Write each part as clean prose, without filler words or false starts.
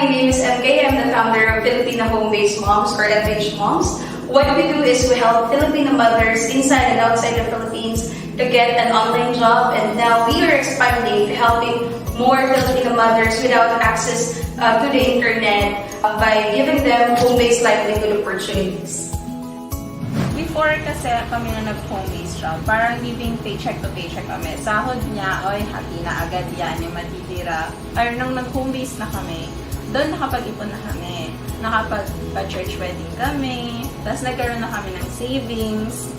my name is MK. I'm the founder of Filipino Home-Based Moms or FHMoms. What we do is we help Filipino mothers inside and outside the Philippines to get an online job, and now we are expanding to helping more Filipino mothers without access to the internet by giving them home-based livelihood opportunities. Before kasi kami na nag-home-based job, parang living paycheck to paycheck kami. Sahod niya, oy, happy na agad yan, yung matitira. Or nung nag-home-based na kami, doon nakapag-ipon na kami. Nakapag-church wedding kami. Tapos nagkaroon na kami ng savings.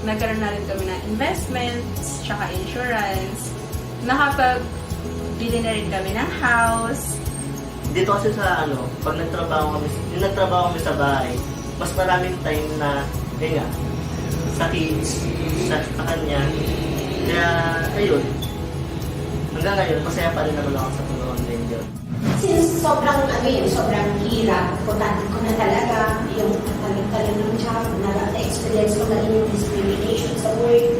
Nagkaroon na rin kami ng investments, tsaka insurance. Nakapag-bili na rin kami ng house. Dito kasi sa pag nagtrabaho kami sa bahay, mas maraming time na sa kids, sa kanya. Kaya, ayun. Hanggang ngayon, masaya pa rin naman ako sa pag-online job. Since sobrang hirap, importante ko na talaga yung talim ng job, na-experience ko na rin yung discrimination sa work.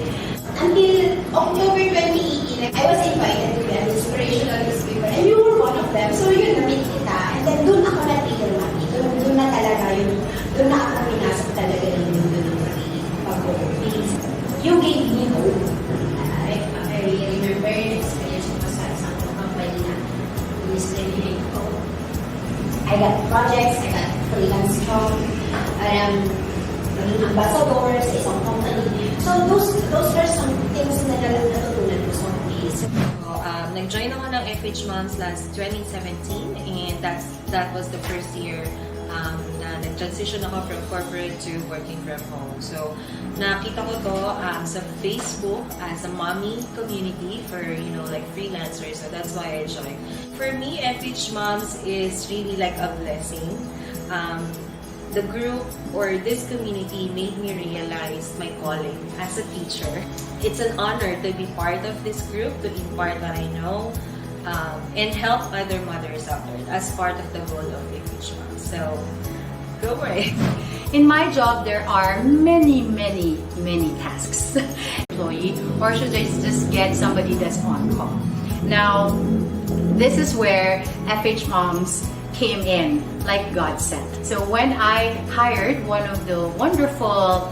Until October 2018, I was invited to be an inspirational speaker, and you were one of them. So yun, na-meet kita. And then doon ako na-tigil mami. Doon na talaga yung, doon na ako pinasok talaga yung you gave me hope. I remember yung experience ko sa isang company na discriminate ko. I got projects, I got freelance job, naging ambassador sa isang company. So those are some things na natutunan ko sa office. Nag-join ako ng FHMoms last 2017 and that was the first year na nag-transition ako from corporate to working from home. So, nakita ko to sa Facebook as a mommy community for, like freelancers. So, that's why I joined. For me, FHMoms is really like a blessing. The group or this community made me realize my calling as a teacher. It's an honor to be part of this group, to impart what I know, and help other mothers out there as part of the goal of FHMoms. So, go for it. In my job, there are many tasks. Employee, or should I just get somebody that's on call? Now, this is where FHMoms came in like God sent. So when I hired one of the wonderful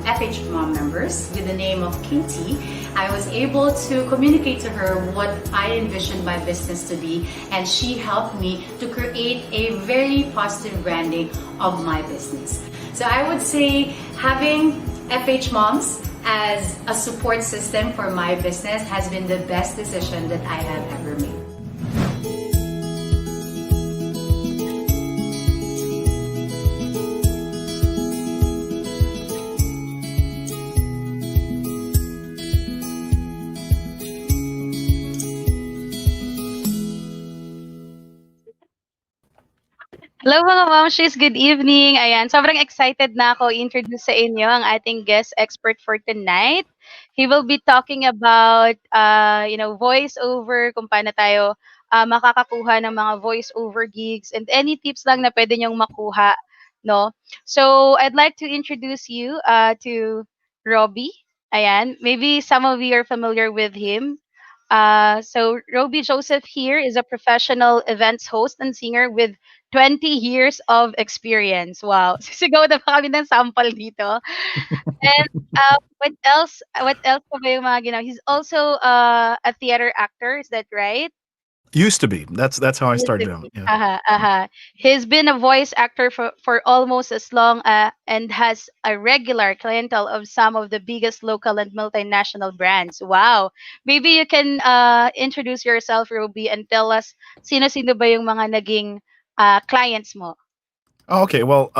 FHMom members with the name of Katie, I was able to communicate to her what I envisioned my business to be, and she helped me to create a very positive branding of my business. So I would say having FHMoms as a support system for my business has been the best decision that I have ever made. Hello mga momshies, good evening. Ayan, sobrang excited na ako i-introduce sa inyo ang ating guest expert for tonight. He will be talking about, voice over, kung paano tayo makakakuha ng mga voice over gigs and any tips lang na pwede nyong makuha, no? So, I'd like to introduce you to Robi. Ayan, maybe some of you are familiar with him. So Robi Joseph here is a professional events host and singer with 20 years of experience. Wow. Sisigaw na pa kami ng sample dito. And what else? What else pa ba yung mga ginawa? He's also a theater actor. Is that right? Used to be. That's how I started out. Yeah. He's been a voice actor for almost as long and has a regular clientele of some of the biggest local and multinational brands. Wow. Maybe you can introduce yourself, Robi, and tell us sino-sino ba yung mga naging clients mo. Oh, okay. Well,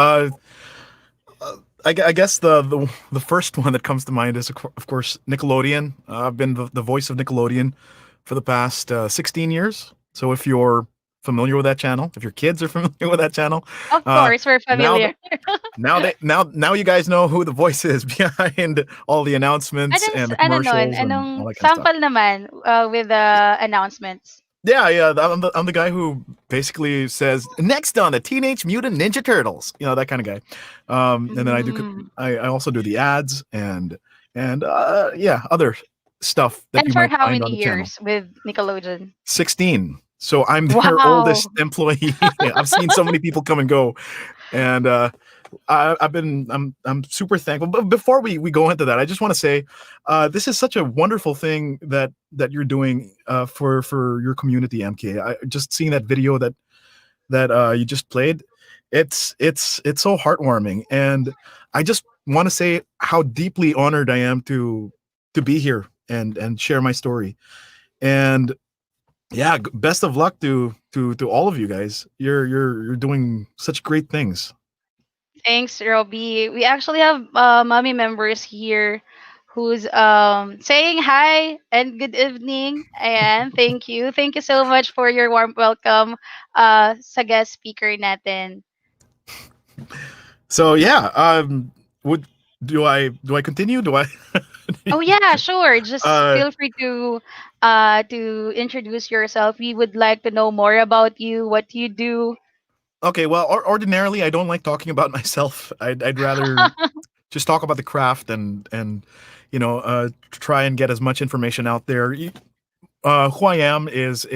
I guess the first one that comes to mind is of course Nickelodeon. I've been the voice of Nickelodeon for the past 16 years. So if you're familiar with that channel, if your kids are familiar with that channel, of course we're familiar. Now you guys know who the voice is behind all the announcements and the commercials and all that kind of sample stuff. naman with the announcements. Yeah. I'm the guy who basically says next on the Teenage Mutant Ninja Turtles, that kind of guy. And then I also do the ads and other stuff that and you for might how find many on the years channel. with Nickelodeon? 16 So I'm their Wow. oldest employee. I've seen so many people come and go, and I'm super thankful. But before we go into that, I just want to say, this is such a wonderful thing that you're doing for your community, MK. Just seeing that video that you just played, it's so heartwarming, and I just want to say how deeply honored I am to be here and share my story. And yeah, best of luck to all of you guys. You're doing such great things. Thanks, Robbie. We actually have mommy members here who's saying hi and good evening. And thank you so much for your warm welcome sa guest speaker natin. So yeah, would do I continue? Do I? Oh yeah, sure. Just uh, feel free to introduce yourself. We would like to know more about you, what you do. okay. Well, ordinarily I don't like talking about myself. I'd rather just talk about the craft and try and get as much information out there. Who I am is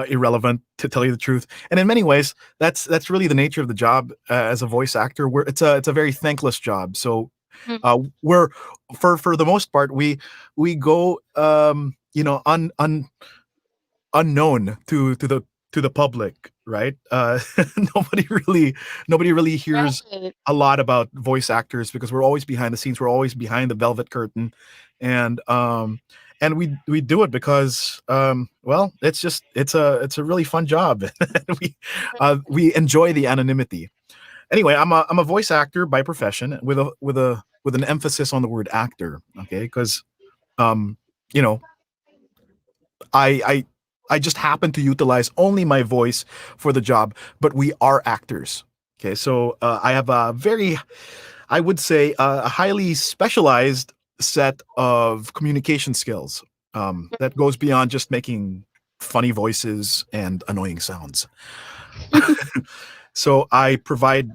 irrelevant, to tell you the truth. And in many ways, that's really the nature of the job as a voice actor. Where it's a very thankless job. So Mhm. we're for the most part we go unknown to the public, right? Nobody really nobody really hears Right. a lot about voice actors because we're always behind the scenes. We're always behind the velvet curtain, and we do it because well, it's a really fun job. We enjoy the anonymity. Anyway, I'm a voice actor by profession with an emphasis on the word actor. Okay, because um you know I I I just happen to utilize only my voice for the job, but we are actors. Okay, so I have a very, I would say, a highly specialized set of communication skills that goes beyond just making funny voices and annoying sounds. So I provide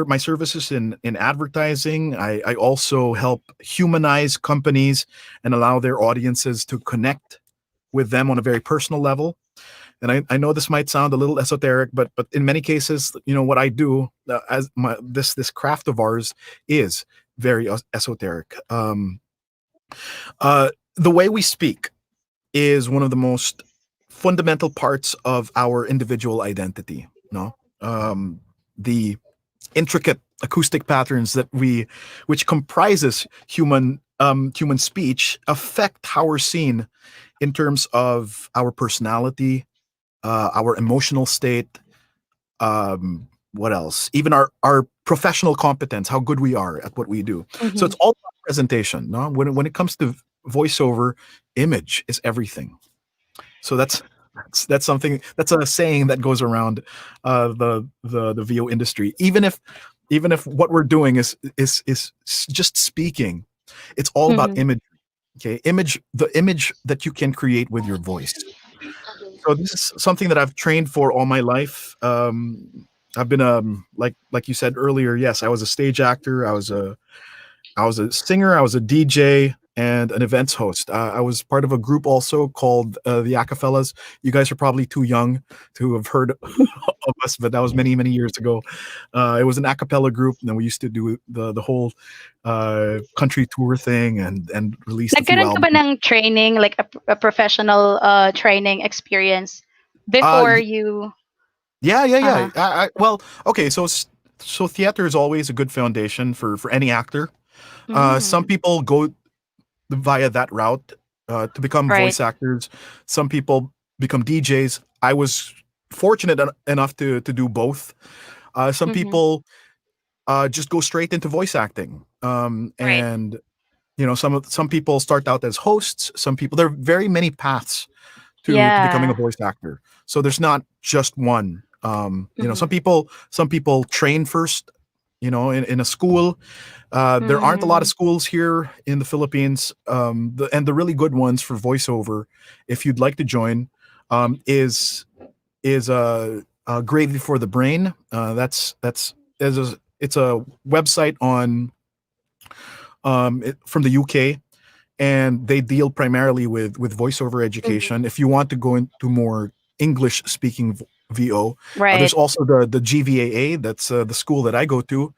my services in advertising. I also help humanize companies and allow their audiences to connect with them on a very personal level. And I know this might sound a little esoteric, but in many cases, what I do as this craft of ours is very esoteric. The way we speak is one of the most fundamental parts of our individual identity. No, the intricate acoustic patterns which comprises human speech affect how we're seen in terms of our personality, our emotional state, what else? Even our professional competence, how good we are at what we do. So Mhm. it's all about presentation. No, when it comes to voiceover, image is everything. So that's something, that's a saying that goes around the VO industry. Even if what we're doing is just speaking, it's all about Mhm. image. Okay, the image that you can create with your voice. So this is something that I've trained for all my life. I've been like you said earlier. Yes, I was a stage actor. I was a singer. I was a DJ and an events host. I was part of a group also called the Acapellas. You guys are probably too young to have heard of us, but that was many many years ago. It was an a cappella group, and then we used to do the whole country tour thing and released a few Nagkaroon ka ba albums. ng training, like a professional training experience Uh, before you Yeah, yeah, yeah. uh Well, okay. So theater is always a good foundation for any actor. Some mm, people go via that route to become right. voice actors. Some people become DJs. I was fortunate enough to do both. Some Mhm. people just go straight into voice acting. Right. And some people start out as hosts. Some people, there are very many paths to becoming a Yeah. voice actor. So there's not just one. Mhm. Some people train first, in a school. There aren't a lot of Mm. schools here in the Philippines. And the really good ones for voiceover, if you'd like to join, is Gravy for the Brain. It's a website from the UK. and they deal primarily with voiceover Mhm. education. If you want to go into more English speaking VO, there's Right. also the GVAA. That's the school that I go to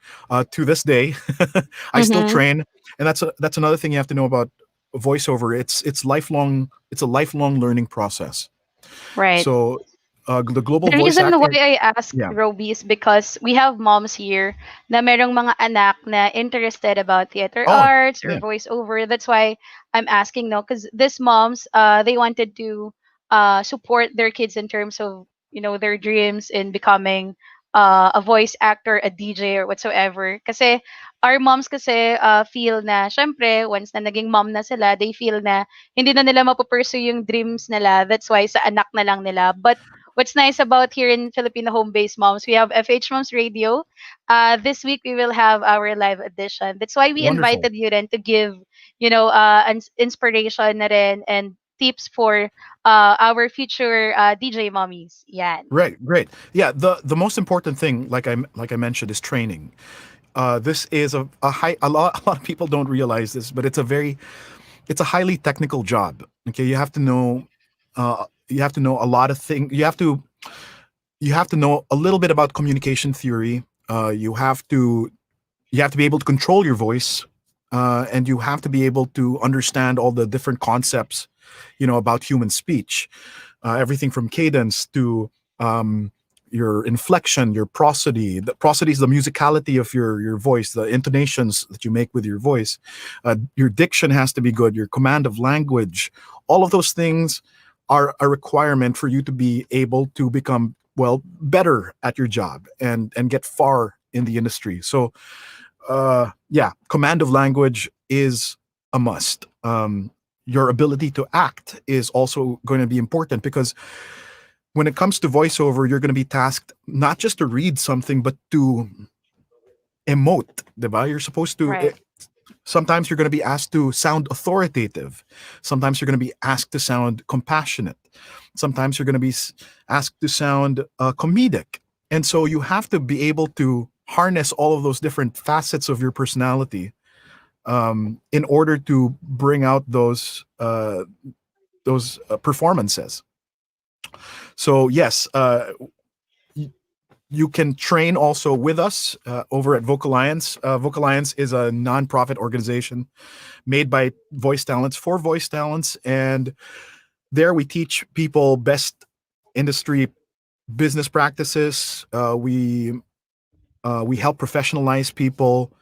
this day. I still Mm-hmm. train, and that's another thing you have to know about voiceover. It's lifelong. It's a lifelong learning process. Right. So the global The voice reason why acting. I ask Yeah. Roby is because we have moms here na merong mga anak na interested about theater Oh, arts or yeah. voiceover. That's why I'm asking, no, because these moms, they wanted to support their kids in terms of, their dreams in becoming a voice actor, a DJ, or whatsoever. Kasi our moms kasi feel na, syempre, once na naging mom na sila, they feel na hindi na nila mapupursue yung dreams nila. That's why sa anak na lang nila. But what's nice about here in Filipino home-based moms, we have FH Moms Radio. This week we will have our live edition. That's why we Wonderful. invited you then to give, inspiration na rin and tips for our future DJ mommies. Yan. Right, great. Yeah, the most important thing, like I mentioned, is training. This is a high a lot of people don't realize this, but it's a highly technical job. Okay, you have to know a lot of things. You have to know a little bit about communication theory. You have to be able to control your voice, and you have to be able to understand all the different concepts, about human speech, everything from cadence to um, your inflection, your prosody. The prosody is the musicality of your voice, the intonations that you make with your voice. Your diction has to be good. Your command of language, all of those things are a requirement for you to be able to become better at your job and get far in the industry. So yeah, command of language is a must. Your ability to act is also going to be important because when it comes to voiceover, you're going to be tasked not just to read something, but to emote. Diba? You're supposed to. Right. Sometimes you're going to be asked to sound authoritative. Sometimes you're going to be asked to sound compassionate. Sometimes you're going to be asked to sound comedic. And so you have to be able to harness all of those different facets of your personality in order to bring out those performances. So yes, you can train also with us over at Vocalliance. Vocalliance is a nonprofit organization made by voice talents for voice talents, and there we teach people best industry business practices. We help professionalize people,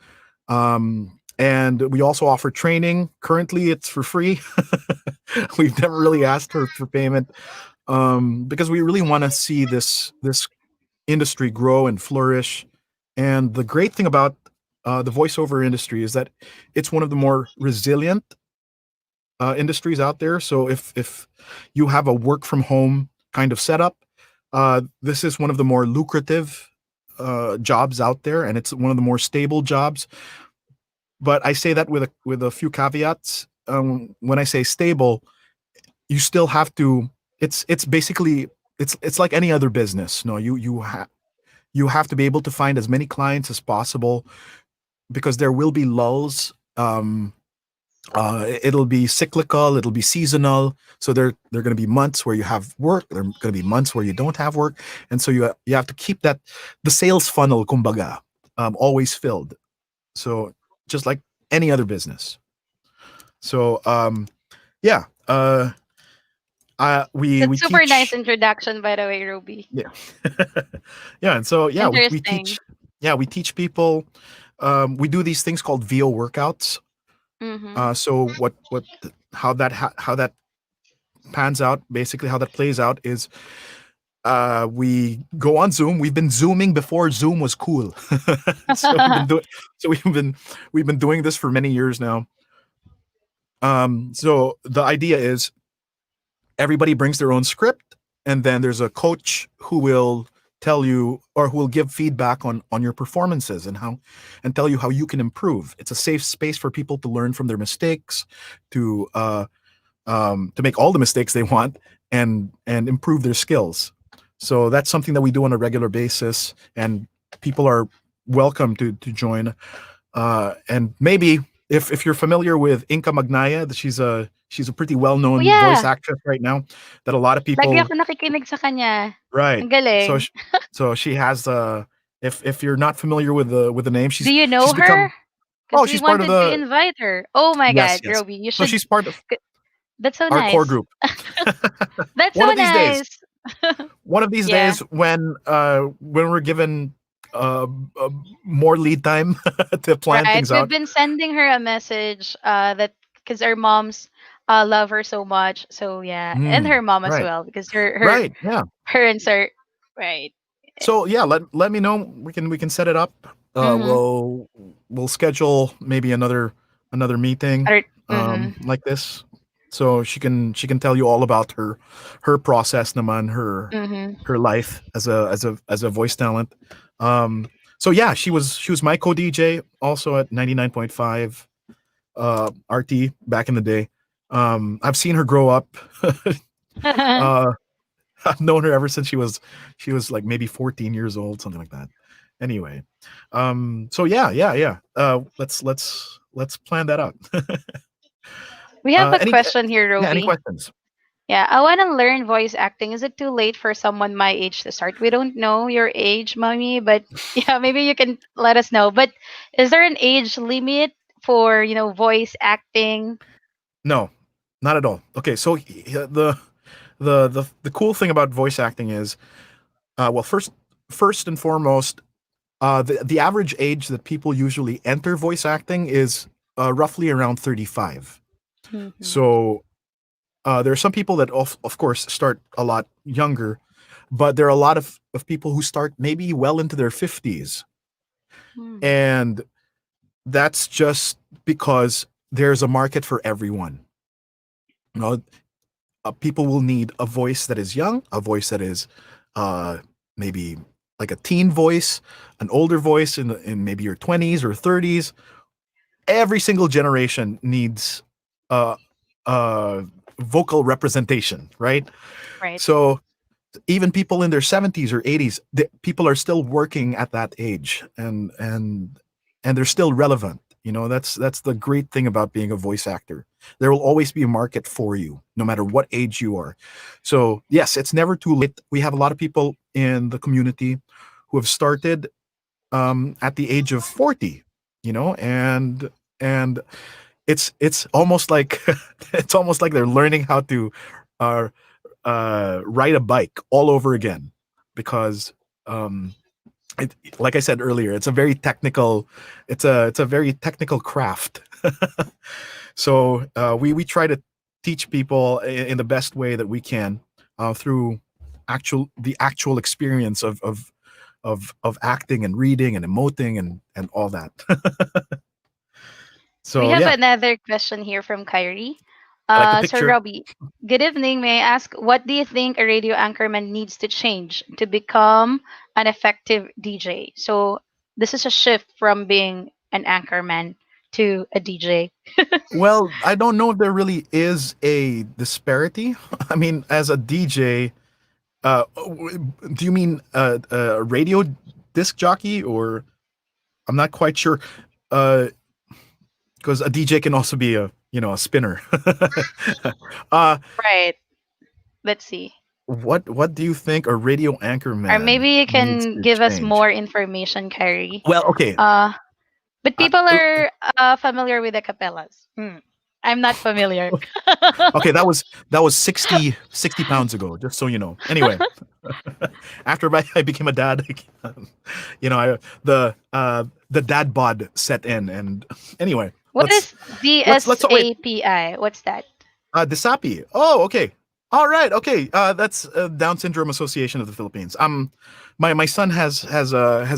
and we also offer training. Currently, it's for free. We've never really asked for payment because we really want to see this industry grow and flourish. And the great thing about the voiceover industry is that it's one of the more resilient industries out there. So if you have a work from home kind of setup, this is one of the more lucrative jobs out there, and it's one of the more stable jobs. But I say that with a few caveats. When I say stable, you still have to. It's basically it's like any other business. No, you have to be able to find as many clients as possible because there will be lulls. It'll be cyclical, it'll be seasonal. So there are going to be months where you have work, there are going to be months where you don't have work, and so you have to keep that the sales funnel, kumbaga, always filled. So just like any other business. So yeah, we That's super nice teach. introduction, by the way, Ruby. Yeah. Yeah, and so yeah, we Interesting. teach. Yeah, we teach people. We do these things called VO workouts. Mm-hmm. So how that pans out, basically how that plays out is we go on Zoom. We've been zooming before Zoom was cool. so we've been doing so we've been doing this for many years now. So the idea is everybody brings their own script, and then there's a coach who will tell you or who will give feedback on your performances and tell you how you can improve. It's a safe space for people to learn from their mistakes, to make all the mistakes they want and improve their skills. So that's something that we do on a regular basis, and people are welcome to join. And maybe if you're familiar with Inka Magnaya, she's a pretty Oh well-known voice yeah, actress right now that a lot of lagi people. ako nakikinig sa kanya. Right. Ang So galing. so she has if you're not familiar with the name, Do you know she's her? become. Because Oh, we she's part of wanted to the. invite her. Oh my Yes, God, yes. Roby, you So should. she's part of That's so our core nice. group. That's One so of these days, nice. one of these Yeah. days when we're given uh more lead time to plan Right. things We've out. been sending her a message that because our moms love her so much. So yeah, and Mm, her mom as right. well because her Right. Yeah. parents are right. So yeah, let me know. We can set it up. Mm-hmm. We'll schedule maybe another meeting Mm-hmm. like this, so she can tell you all about her process naman, Mm-hmm. her life as a voice talent. Um, so yeah, she was my co-DJ also at 99.5 RT back in the day. I've seen her grow up. uh, I've known her ever since she was like maybe 14 years old, something like that. Anyway, so yeah, yeah, yeah. Let's plan that out. We have a Any question here, Yeah, any Roby. questions? Yeah, I want to learn voice acting. Is it too late for someone my age to start? We don't know your age, mommy, but yeah, maybe you can let us know. But is there an age limit for, voice acting? No, not at all. Okay, so the cool thing about voice acting is, well, first and foremost, the average age that people usually enter voice acting is roughly around 35. Mm-hmm. So there are some people that of course start a lot younger, but there are a lot of people who start maybe well into their 50s. And that's just because there's a market for everyone. You know, people will need a voice that is young, a voice that is uh, maybe like a teen voice, an older voice in maybe your 20s or 30s. Every single generation needs uh, uh, vocal representation, right? Right. So even people in their 70s or 80s, people are still working at that age, and they're still relevant. That's the great thing about being a voice actor. There will always be a market for you no matter what age you are. So yes, it's never too late. We have a lot of people in the community who have started at the age of 40, and it's almost like it's almost like they're learning how to uh, ride a bike all over again, because um, like I said earlier, it's a very technical craft. So we try to teach people in the best way that we can through the actual experience of acting and reading and emoting and all that. We So have yeah, another question here from Kyrie. I like the So picture. Robbie, good evening. May I ask, what do you think a radio anchorman needs to change to become an effective DJ? So this is a shift from being an anchorman to a DJ. Well, I don't know if there really is a disparity. I mean, as a DJ, do you mean a radio disc jockey, or I'm not quite sure, because a DJ can also be a spinner. uh, Right. Let's see. what do you think a radio Or anchorman maybe you needs can to give us change? more information, Kyrie. Well, okay, Uh, but uh, people are familiar with the capellas. I'm not familiar. okay, that was 60 pounds ago, just so you know. Anyway, after I became a dad, the dad bod set in, and anyway, What let's is wait. DSAPI? What's that? Disapi. Oh, okay. All right. Okay. That's Down Syndrome Association of the Philippines. My son has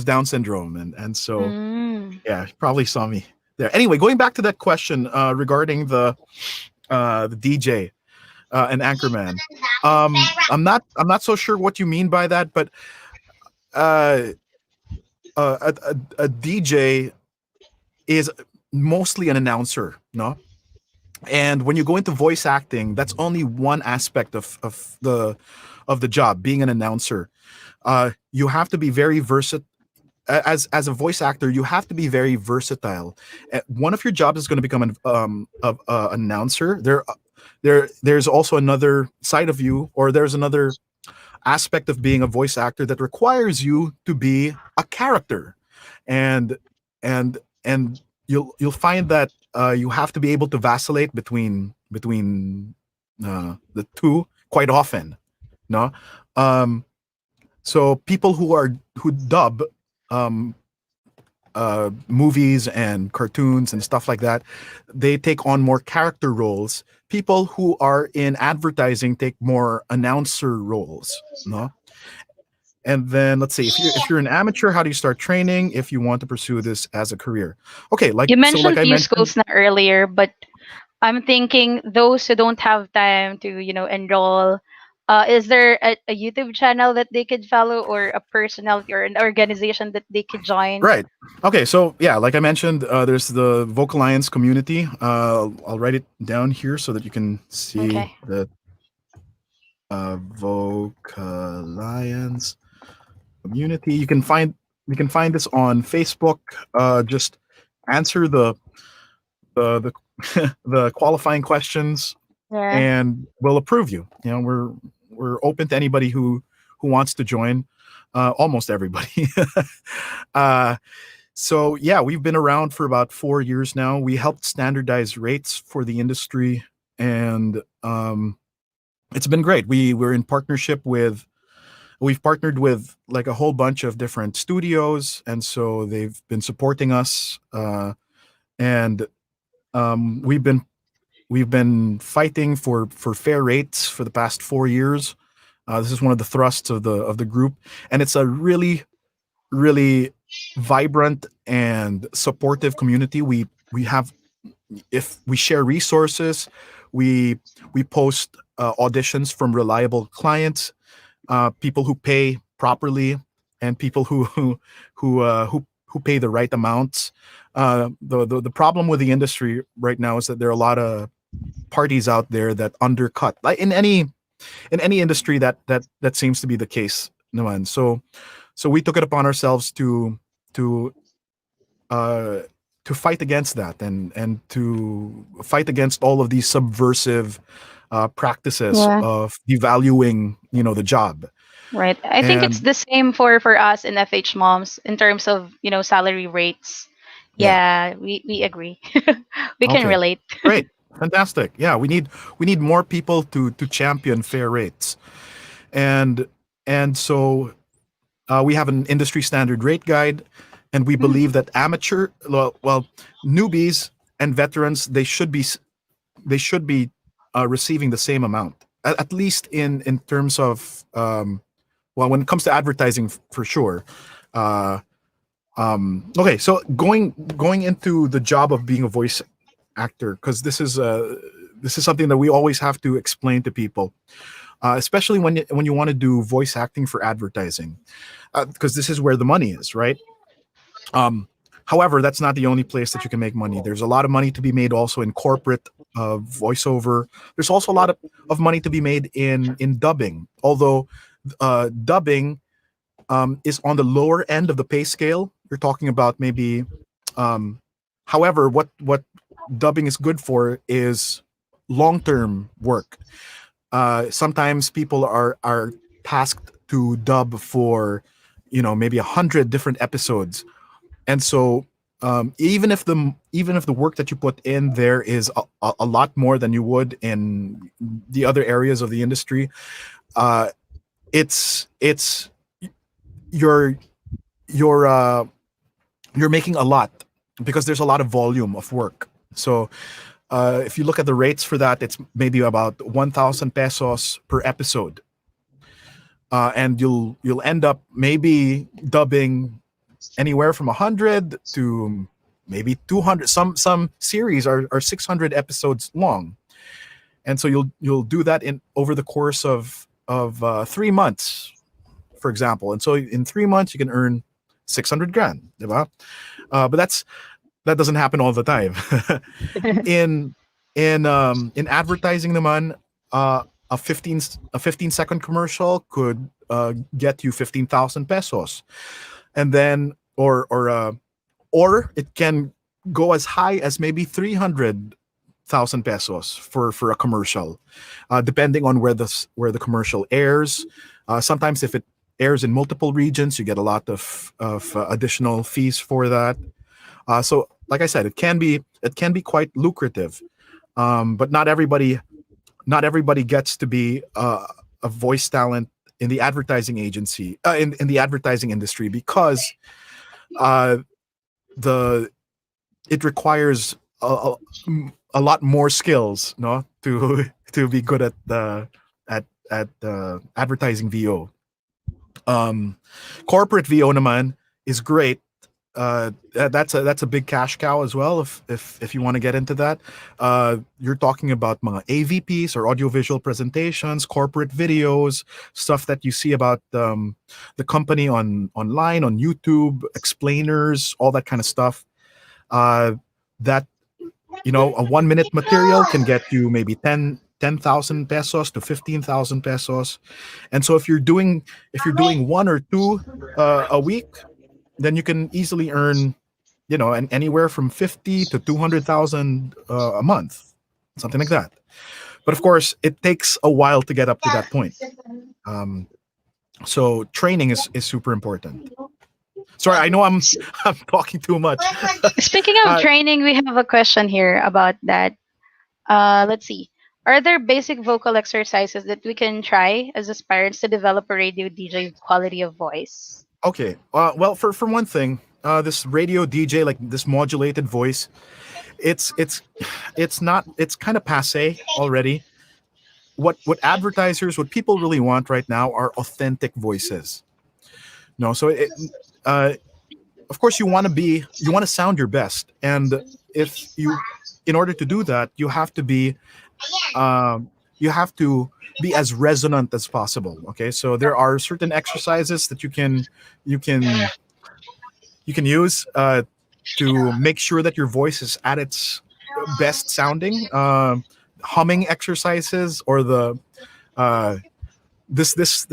Down syndrome, and so Mm. yeah, he probably saw me there. Anyway, going back to that question regarding the DJ and anchorman. I'm not so sure what you mean by that, but uh, a DJ is mostly an announcer, no? And when you go into voice acting, that's only one aspect of the job, being an announcer. You have to be very as a voice actor, you have to be very versatile. One of your jobs is going to become an announcer. There's also another side of you, or there's another aspect of being a voice actor that requires you to be a character, and and you'll find that you have to be able to vacillate between the two quite often. No, um, so people who dub um, movies and cartoons and stuff like that, they take on more character roles. People who are in advertising take more announcer roles. No, and then let's see, if you're an amateur, how do you start training if you want to pursue this as a career? Okay, You like mentioned I few mentioned, schools na earlier, but I'm thinking those who don't have time to, enroll, is there a YouTube channel that they could follow, or a personality or an organization that they could join? right. Okay, so yeah, like I mentioned, there's the Vocal Alliance community. I'll write it down here so that you can see Okay. the Vocal Alliance community. You can find this on Facebook. Just answer the the qualifying questions, Yeah. and we'll approve you. We're open to anybody who wants to join. Almost everybody. uh, so yeah, we've been around for about 4 years now. We helped standardize rates for the industry, and it's been great. We're in partnership with we've partnered with like a whole bunch of different studios, and so they've been supporting us. And we've been fighting for fair rates for the past 4 years. This is one of the thrusts of the group, and it's a really vibrant and supportive community. We have if we share resources, we we post auditions from reliable clients, people who pay properly, and people who pay the right amounts. The problem with the industry right now is that there are a lot of parties out there that undercut, like in any industry that seems to be the case, naman. So we took it upon ourselves to uh to fight against that, and to fight against all of these subversive practices Yeah. of devaluing the job. Right. I think it's And the same for us in FH Moms in terms of, salary rates. yeah, Yeah, we agree. We can okay, relate. great, fantastic. Yeah, we need more people to champion fair rates. And so we have an industry standard rate guide, and we Mm. believe that newbies and veterans, they should be receiving the same amount, at least in terms of when it comes to advertising, for sure. Uh, okay, so going into the job of being a voice actor, because this is something that we always have to explain to people, especially when you want to do voice acting for advertising, because this is where the money is, right? Um, However, that's not the only place that you can make money. There's a lot of money to be made also in corporate voiceover. There's also a lot of money to be made in dubbing, although dubbing is on the lower end of the pay scale. You're talking about maybe. Um, However, what dubbing is good for is long term work. Sometimes people are tasked to dub for maybe 100 different episodes, and so even if the work that you put in there is a lot more than you would in the other areas of the industry, uh, it's you're you're uh, you're making a lot because there's a lot of volume of work. So if you look at the rates for that, it's maybe about 1,000 pesos per episode, and you'll end up maybe dubbing anywhere from 100 to maybe 200. Some series are 600 episodes long, and so you'll do that in over the course of 3 months, for example. And so in 3 months you can earn 600 grand, diba? But that doesn't happen all the time. in in advertising naman, a 15-second commercial could get you 15,000 pesos. And then or it can go as high as maybe 300,000 pesos for a commercial, depending on where the commercial airs. Sometimes if it airs in multiple regions, you get a lot of additional fees for that. So like I said, it can be quite lucrative, but not everybody gets to be a voice talent in the advertising agency, in the advertising industry, because uh, the it requires a lot more skills, no, to to be good at the at advertising VO. Um, Corporate VO naman is great. That's a big cash cow as well. If you want to get into that, you're talking about mga AVPs or audiovisual presentations, corporate videos, stuff that you see about the company online on YouTube, explainers, all that kind of stuff. Uh, that a 1 minute material can get you maybe 10,000 pesos to 15,000 pesos. And so if you're doing one or two a week, then you can easily earn, anywhere from 50 to 200,000 a month, something like that. But of course, it takes a while to get up to that point. Um, so training is super important. Sorry, I know I'm I'm talking too much. Speaking of uh, training, we have a question here about that. Let's see. Are there basic vocal exercises that we can try as aspirants to develop a radio DJ quality of voice? okay. Well, for one thing, this radio DJ, like this modulated voice, it's not it's kind of passe already. What people really want right now are authentic voices. No, so uh, of course you want to sound your best, and if you in order to do that, um, you have to be as resonant as possible. Okay, so there are certain exercises that you can you can use to make sure that your voice is at its best sounding. Humming exercises, or the uh, this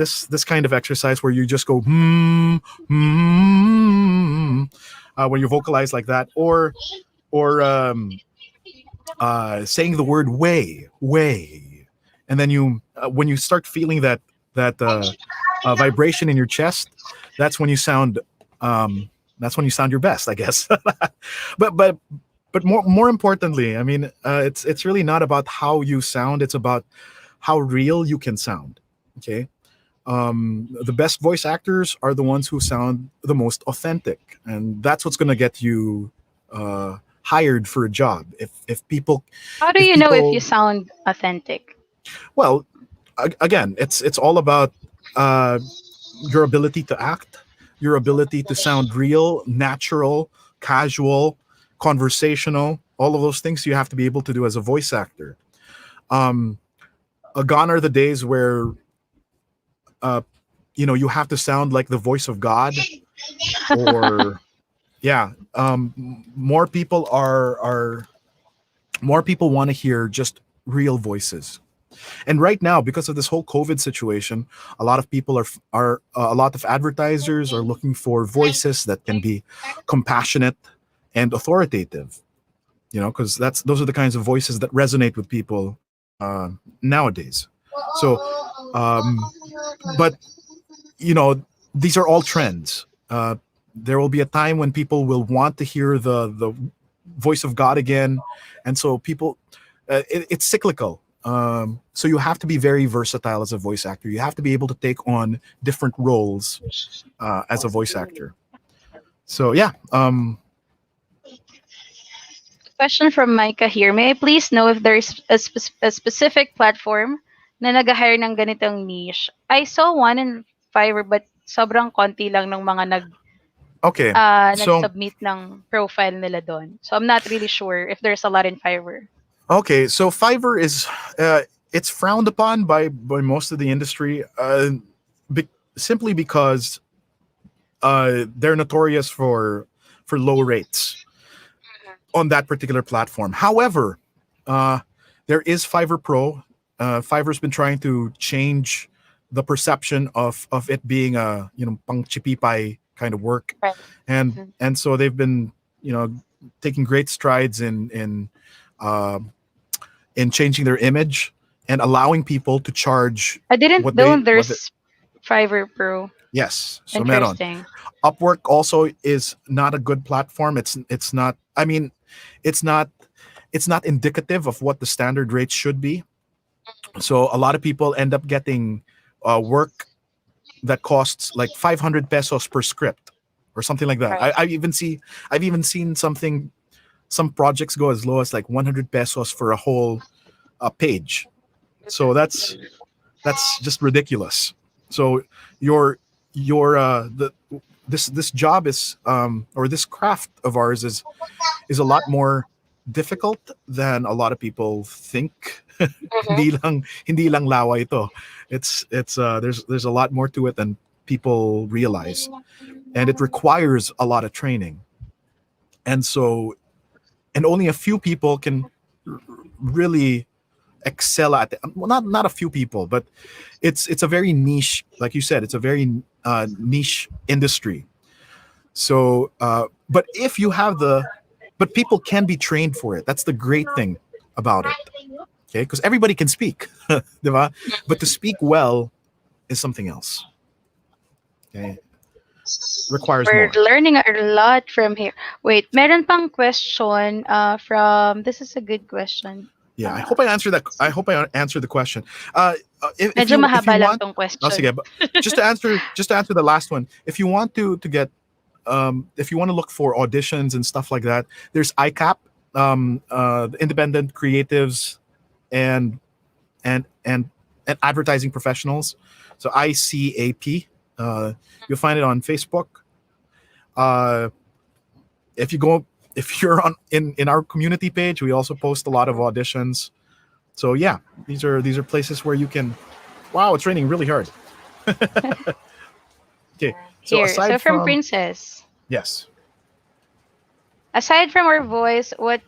kind of exercise where you just go when you vocalize like that, or saying the word way, and then when you start feeling that vibration in your chest, that's when you sound your best, I guess. but more importantly, I mean, it's really not about how you sound, it's about how real you can sound. Okay. The best voice actors are the ones who sound the most authentic, and that's what's going to get you hired for a job. If people How do if you know if you people sound authentic? Well, again, it's all about uh, your ability to act, your ability to sound real, natural, casual, conversational. All of those things you have to be able to do as a voice actor. Um, Gone are the days where uh, you have to sound like the voice of God, or yeah. More people want to hear just real voices. And right now, because of this whole COVID situation, a lot of people a lot of advertisers are looking for voices that can be compassionate and authoritative. Because those are the kinds of voices that resonate with people nowadays. So, but these are all trends. There will be a time when people will want to hear the voice of God again, and so it's cyclical. So you have to be very versatile as a voice actor. You have to be able to take on different roles as a voice actor. So yeah. Question from Micah here. May I please know if there's a specific platform na nag-hire ng ganitong niche? I saw one in Fiverr, but sobrang konti lang ng mga Okay. So nag-submit ng profile nila doon. So I'm not really sure if there's a lot in Fiverr. okay. So Fiverr it's frowned upon by most of the industry, simply because they're notorious for low rates on that particular platform. However, there is Fiverr Pro. Fiverr's been trying to change the perception of it being a pang chipipay kind of work, Right. and Mhm. so they've been, taking great strides uh, in changing their image and allowing people to charge I didn't what know what they, there's Fiverr Pro. yes. So meron. Interesting. Upwork also is not a good platform. It's not. I mean, it's not indicative of what the standard rates should be. So a lot of people end up getting work that costs like 500 pesos per script or something like that. Right. I've even seen some projects go as low as like 100 pesos for a whole page. So that's just ridiculous. So your the this job is or this craft of ours is a lot more difficult than a lot of people think. Mhm. Hindi lang lawa ito. It's there's a lot more to it than people realize, and it requires a lot of training. And so, and only a few people can really excel at it. Well, not a few people, but it's a very niche, like you said, it's a very niche industry. So, but if you have but people can be trained for it. That's the great thing about it. Okay, because everybody can speak, diba? But to speak well is something else. Okay, requires We're more. learning a lot from here. Wait, meron pang question from, this is a good question. Yeah, I hope I answered that. I hope I answered the question. If Medyo you mahaba lang want, tong oh, question. sige, but just to answer the last one. If you want to get if you want to look for auditions and stuff like that, there's ICAP, the independent creatives and and advertising professionals. So ICAP. You'll find it on Facebook. Uh, if you go, if you're on in our community page, we also post a lot of auditions. So yeah, these are places where you can. Wow, it's raining really hard. Okay, so Here, so aside from from Princess, yes, aside from our voice, what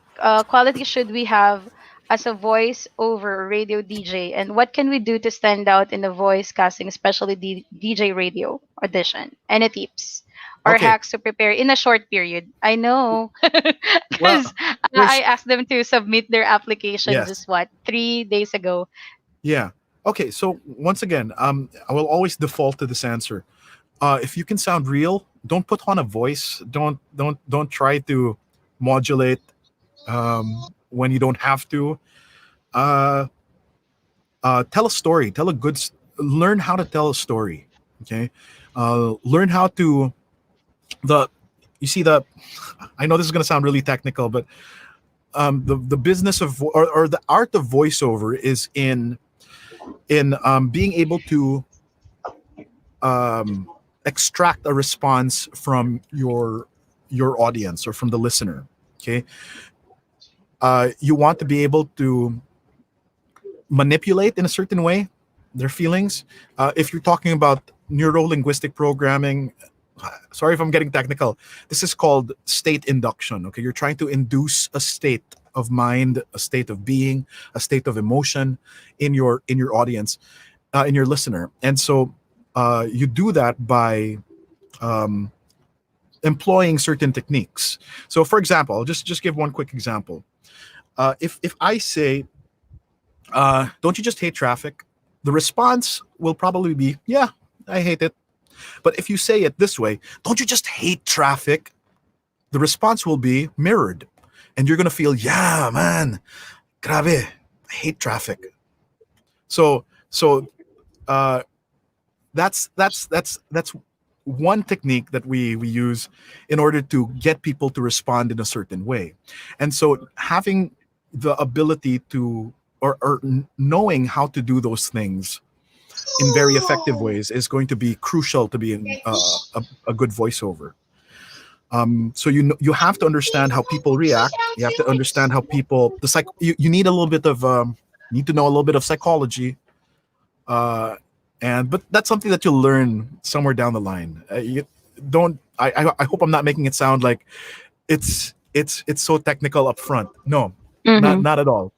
quality should we have as a voice over radio DJ, and what can we do to stand out in the voice casting, especially DJ radio audition? Any tips or okay, hacks to prepare in a short period? I know, well, because I there's asked them to submit their application yes, just what 3 days ago. yeah, okay. So once again, I will always default to this answer. If you can sound real, don't put on a voice. Don't try to modulate when you don't have to. Uh, Tell a story. Learn how to tell a story. Okay, learn how to the. You see the. I know this is going to sound really technical, but the business of or the art of voiceover is in being able to um, extract a response from your audience or from the listener. Okay, you want to be able to manipulate in a certain way their feelings. If you're talking about neuro linguistic programming, sorry if I'm getting technical. This is called state induction. Okay, you're trying to induce a state of mind, a state of being, a state of emotion in your audience, in your listener, and so you do that by um, employing certain techniques. So, for example, I'll just give one quick example. If I say, "Don't you just hate traffic?" The response will probably be, "Yeah, I hate it." But if you say it this way, "Don't you just hate traffic?" The response will be mirrored, and you're gonna feel, "Yeah, man, grabe, I hate traffic." So uh, that's one technique that we use in order to get people to respond in a certain way. And so having the ability to or knowing how to do those things in very effective ways is going to be crucial to being a good voiceover. So you have to understand how people react. You have to understand how people you need a little bit of need to know a little bit of psychology. Uh, and but that's something that you'll learn somewhere down the line. You don't. I hope I'm not making it sound like it's so technical up front. No, Mm-hmm. not at all.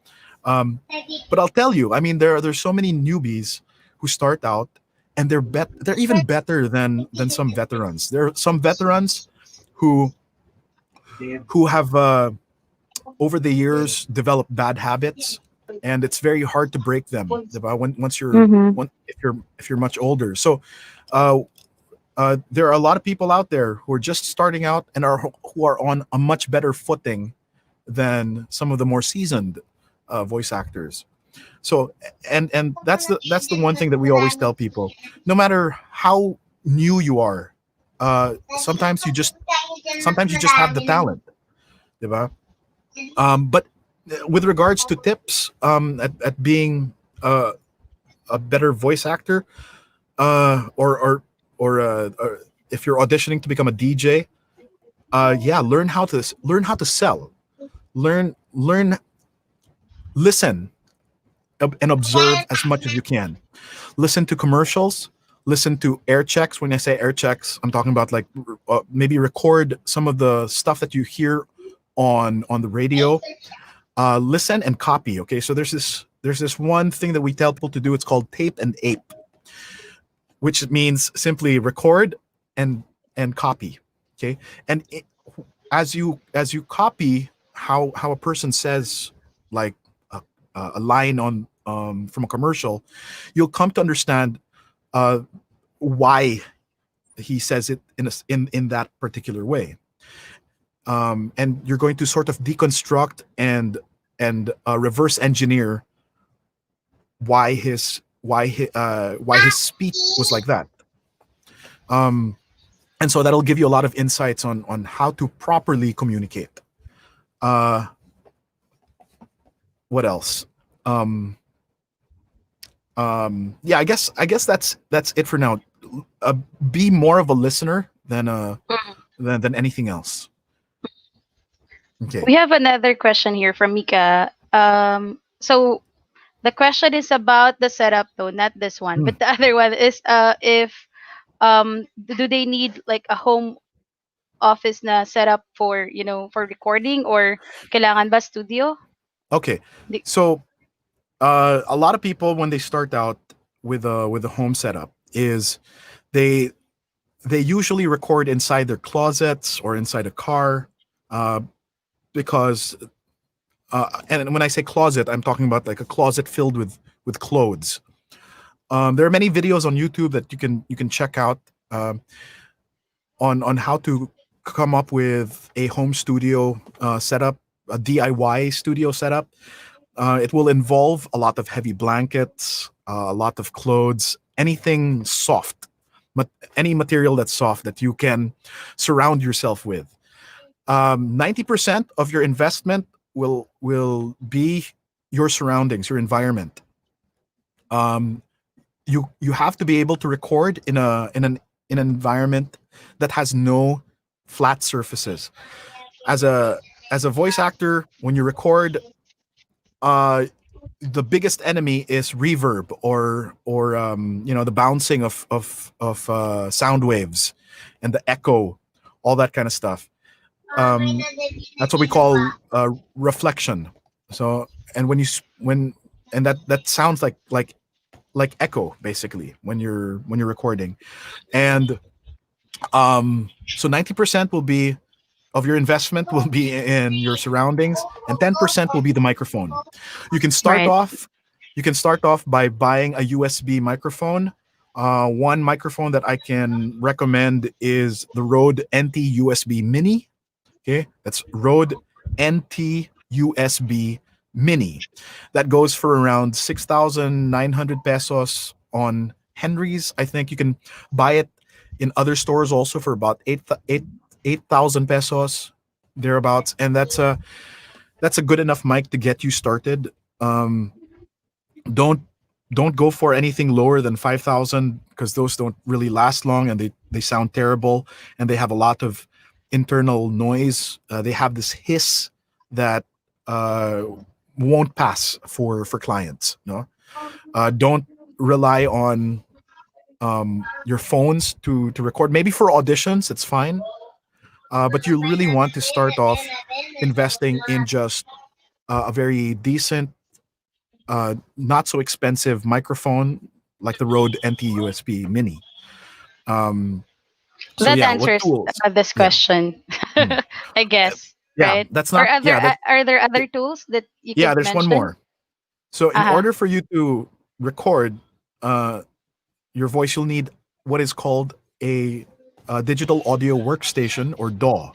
But I'll tell you. I mean, there's so many newbies who start out and they're even better than some veterans. There are some veterans who have over the years developed bad habits, and it's very hard to break them, diba? When once you're Mm-hmm. if you're much older. So uh, there are a lot of people out there who are just starting out and who are on a much better footing than some of the more seasoned voice actors. So and that's the one thing that we always tell people. No matter how new you are, sometimes you just have the talent, diba? But with regards to tips at being a better voice actor, or if you're auditioning to become a DJ, yeah, learn how to sell. Learn listen and observe as much as you can. Listen to commercials. Listen to air checks. When I say air checks, I'm talking about like maybe record some of the stuff that you hear on the radio. Listen and copy. Okay, so there's this one thing that we tell people to do. It's called tape and ape, which means simply record and copy. Okay, and as you copy how a person says, like a line on from a commercial, you'll come to understand why he says it in that particular way. And you're going to sort of deconstruct and reverse engineer why his speech was like that. And so that'll give you a lot of insights on how to properly communicate. Uh, what else? Yeah, I guess that's it for now. Be more of a listener than anything else. Okay. We have another question here from Mika. So the question is about the setup though, not this one, Hmm. but the other one is if do they need like a home office na setup for for recording, or kailangan ba studio? Okay. Di- So a lot of people when they start out with a home setup is they they usually record inside their closets or inside a car, uh, because and when I say closet, I'm talking about like a closet filled with clothes. There are many videos on YouTube that you can check out um, on how to come up with a home studio setup, a DIY studio setup. It will involve a lot of heavy blankets, a lot of clothes, anything soft, but any material that's soft that you can surround yourself with. 90% of your investment will be your surroundings, your environment. Um, you have to be able to record in an environment that has no flat surfaces. As a voice actor, when you record, uh, the biggest enemy is reverb or the bouncing of sound waves and the echo, all that kind of stuff. Um, that's what we call reflection. So and when you s- when and that sounds like echo basically when you're recording. And so 90% will be of your investment will be in your surroundings, and 10% will be the microphone. You can start Right. off you can start off by buying a USB microphone. One microphone that I can recommend is the Rode NT USB Mini. Okay, that's Rode NT USB Mini. That goes for around 6,900 pesos on Henry's. I think you can buy it in other stores also for about 8,000 pesos thereabouts, and that's a good enough mic to get you started. Um, don't don't go for anything lower than 5,000 because those don't really last long, and they sound terrible, and they have a lot of internal noise. They have this hiss that uh, won't pass for clients. No, don't rely on your phones to record. Maybe for auditions, it's fine, but you really want to start off investing in just a very decent, not so expensive microphone, like the Rode NT USB Mini. Um, so That yeah, what answers tools? this Yeah, question, mm. I guess, Yeah. right? That's Or not. other Yeah, that. are there other tools that you Yeah, could there's one mention? more. So in Uh-huh. order for you to record uh, your voice, you'll need what is called a digital audio workstation, or DAW,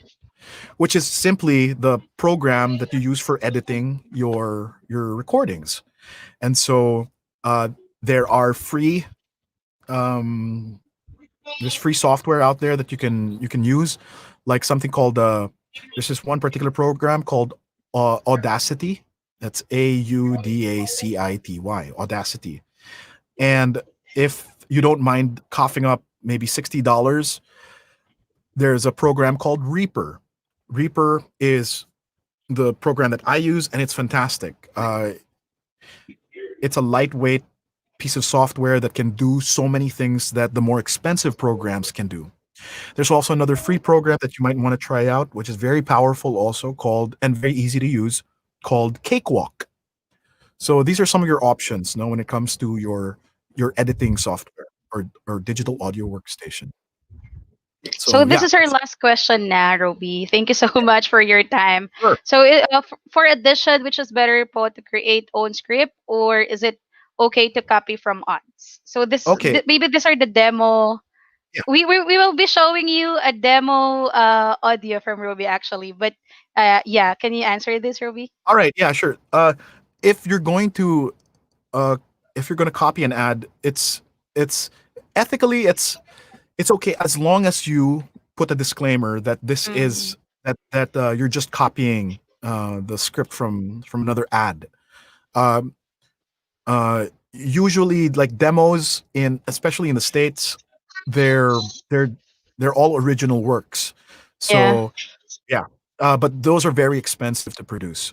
which is simply the program that you use for editing your recordings. And so uh, there are um, there's free software out there that you can use, like something called there's this one particular program called Audacity. That's Audacity, Audacity. And if you don't mind coughing up maybe $60, there's a program called Reaper. Reaper is the program that I use, and it's fantastic. It's a lightweight piece of software that can do so many things that the more expensive programs can do. There's also another free program that you might want to try out, which is very powerful also, called, and very easy to use, called Cakewalk. So these are some of your options now when it comes to your editing software, or digital audio workstation. So So this yeah, is our last question now, Roby. Thank you so much for your time. sure. So for addition, which is better po to create own script, or is it okay to copy from odds? So Okay, maybe these are the demo. yeah. We will be showing you a demo audio from Roby actually, but yeah, can you answer this, Roby? All right, yeah, sure. If you're going to uh if you're going to copy an ad, it's ethically it's okay as long as you put a disclaimer that this Mm-hmm. is that you're just copying the script from another ad. Um, Usually, like demos in, especially in the states, they're they're they're all original works. Yeah, So yeah, but those are very expensive to produce.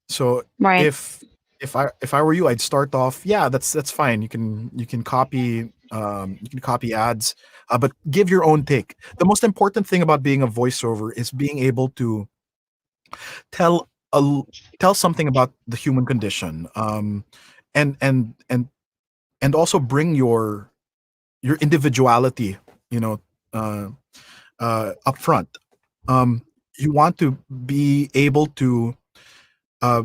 So right. if if I were you, I'd start off. Yeah, that's fine. You can copy ads, but give your own take. The most important thing about being a voiceover is being able to tell tell something about the human condition, and and and and also bring your individuality, you know, uh, up front. Um, you want to be able to uh,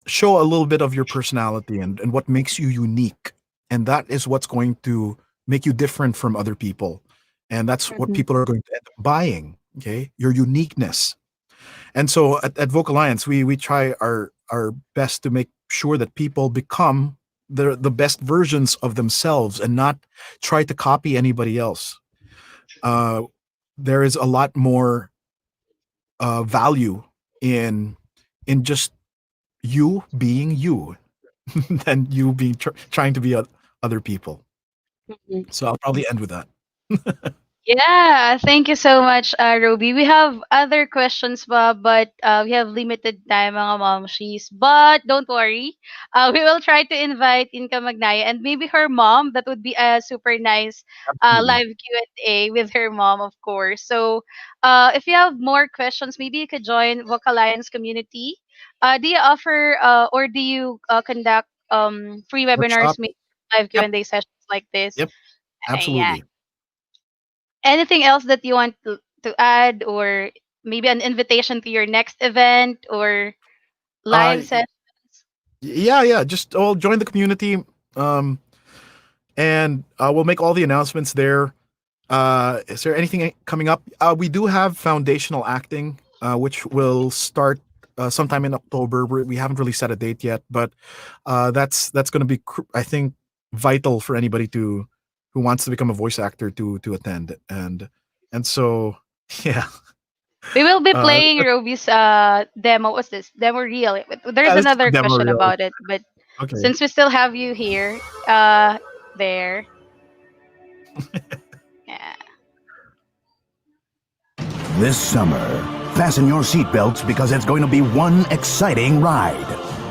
show a little bit of your personality and what makes you unique. And that is what's going to make you different from other people. And that's what Mhm. people are going to end up buying. Okay. Your uniqueness. And so at Vocal Alliance, we try our best to make sure that people become the best versions of themselves and not try to copy anybody else. Uh, there is a lot more value in just you being you than you being trying to be other people. Mhm. So I'll probably end with that. Yeah, thank you so much, Ruby. We have other questions pa, but we have limited time, mga momshies. But don't worry, we will try to invite Inka Magnaya and maybe her mom. That would be a super nice Absolutely. live Q&A with her mom, of course. So if you have more questions, maybe you could join Vocal Alliance community. Do you offer or do you conduct free Workshop. webinars, maybe live Yep. Q&A sessions like this? Yep. Yeah. Absolutely. Anything else that you want to add, or maybe an invitation to your next event or Uh, live sessions? yeah, yeah. Just join the community, um, and we'll make all the announcements there. Is there anything coming up? We do have foundational acting, which will start sometime in October. We haven't really set a date yet, but that's going to be, I think, vital for anybody who wants to become a voice actor to attend. And so, yeah, We will be uh, playing Roby's demo. What's this? Demo reel. There's yeah, this is a another demo question reel. about it, but Okay. since we still have you here, there. Yeah. This summer, fasten your seatbelts because it's going to be one exciting ride.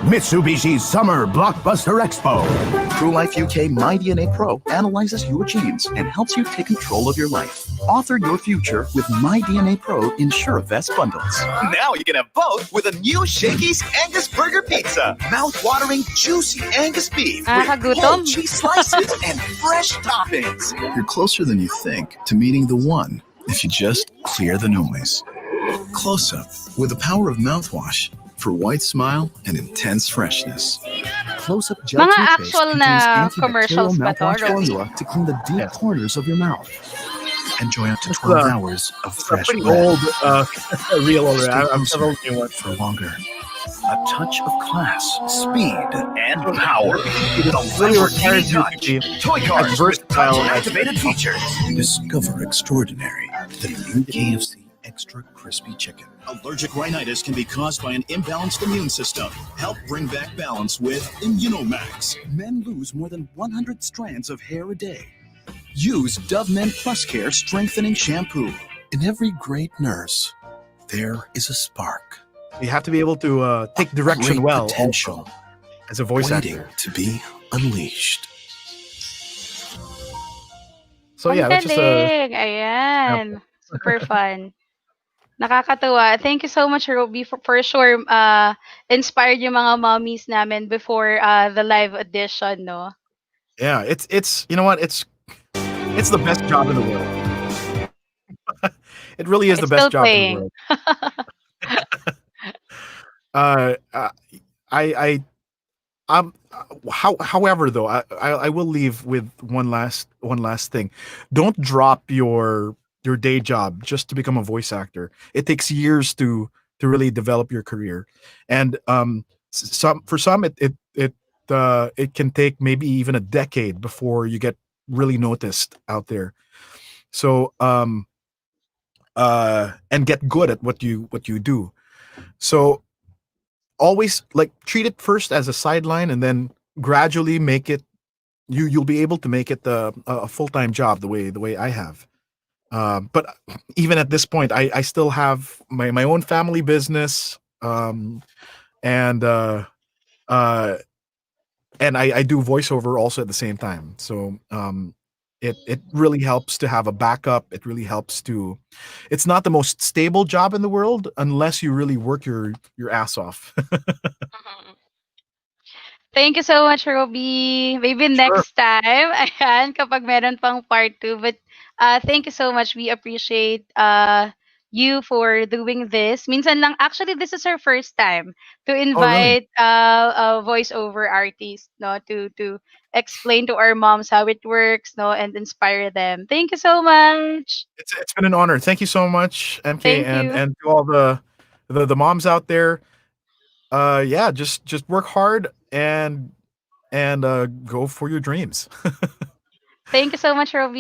Mitsubishi's Summer Blockbuster Expo. TrueLife UK MyDNA Pro analyzes your genes and helps you take control of your life. Author your future with MyDNA Pro InsureVest bundles. Now you can have both with a new Shakey's Angus Burger Pizza. Mouth-watering, juicy Angus beef with Nakakagutom. whole cheese slices and fresh toppings. You're closer than you think to meeting the one if you just clear the noise. Close Up with the power of mouthwash for white smile and intense freshness. Close Up Gel Mga Toothpaste actual contains na antibacterial commercials ba to, mouthwash Robi? formula to clean the deep Yes. corners of your mouth. Enjoy up to It's 12 a- hours of It's a fresh pretty breath. old reel already. Stay I'm closer several new ones. for longer. A touch of class, speed, and power. It really requires you to be Toy as cars with versatile touch as activated features. Discover extraordinary. The new KFC Extra Crispy Chicken. Allergic rhinitis can be caused by an imbalanced immune system. Help bring back balance with Immunomax. Men lose more than 100 strands of hair a day. Use Dove Men Plus Care Strengthening Shampoo. In every great nurse, there is a spark. You have to be able to take direction Great well potential also, as a voice waiting actor. to be unleashed. So Ang yeah, that's just a galing. Ayan. Super fun. Nakakatuwa. Thank you so much, Robi, for sure inspired yung mga mommies namin before the live audition, no? yeah. It's you know what? It's the best job in the world. It really is the It's best still job in the playing. world. Uh, uh, I however though, I will leave with one last thing. Don't drop your day job just to become a voice actor. It takes years to really develop your career, and for some it can take maybe even a decade before you get really noticed out there. So and get good at what you do. So always like treat it first as a sideline and then gradually make it you'll be able to make it a full-time job the way I have. But even at this point I still have my own family business, and I do voiceover also at the same time. So it really helps to have a backup. It really helps to it's not the most stable job in the world unless you really work your ass off. Thank you so much, Robi. Maybe Sure. next time, ayan, kapag meron pang part 2. But thank you so much. We appreciate you for doing this. Minsan lang, actually, this is our first time to Oh, really? invite a voiceover artist, no, to explain to our moms how it works, no, and inspire them. Thank you so much. It's been an honor. Thank you so much, MK, Thank and you. to all the moms out there. Yeah, just work hard and go for your dreams. Thank you so much, Robi.